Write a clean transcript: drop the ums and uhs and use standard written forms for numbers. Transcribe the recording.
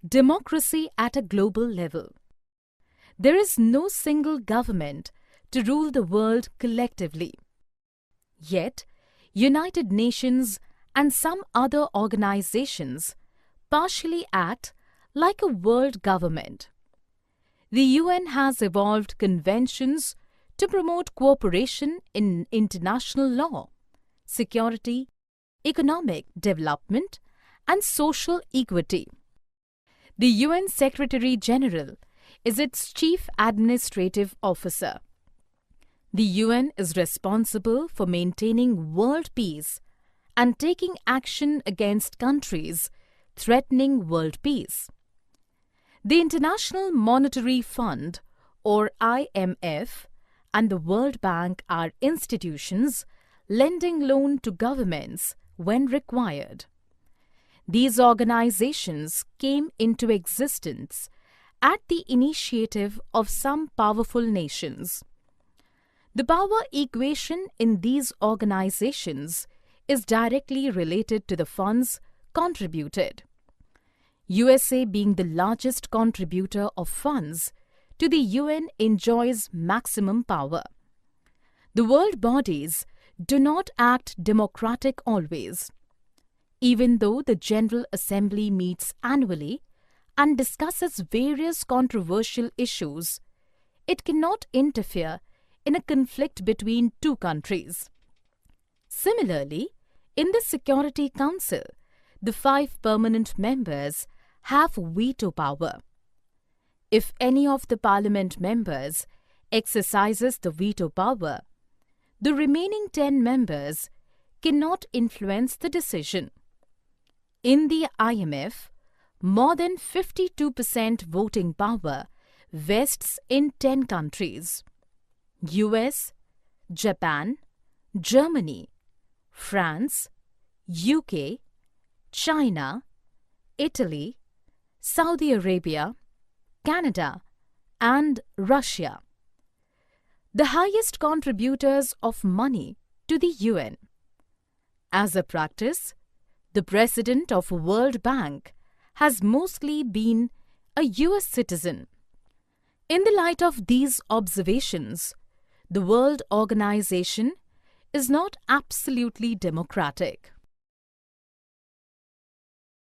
Democracy at a global level. There is no single government to rule the world collectively. Yet, United Nations and some other organizations partially act like a world government. The UN has evolved conventions to promote cooperation in international law, security, economic development, and social equity. The UN Secretary-General is its chief administrative officer. The UN is responsible for maintaining world peace and taking action against countries threatening world peace. The International Monetary Fund, or IMF, and the World Bank are institutions lending loan to governments when required. These organizations came into existence at the initiative of some powerful nations. The power equation in these organizations is directly related to the funds contributed. USA, being the largest contributor of funds to the UN, enjoys maximum power. The world bodies do not act democratic always. Even though the General Assembly meets annually and discusses various controversial issues, it cannot interfere in a conflict between two countries. Similarly, in the Security Council, the 5 permanent members have veto power. If any of the parliament members exercises the veto power, the remaining 10 members cannot influence the decision. In the IMF, more than 52% voting power vests in 10 countries: US, Japan, Germany, France, UK, China, Italy, Saudi Arabia, Canada, and Russia. The highest contributors of money to the UN. As a practice, the president of World Bank has mostly been a US citizen. In the light of these observations, the World Organization is not absolutely democratic.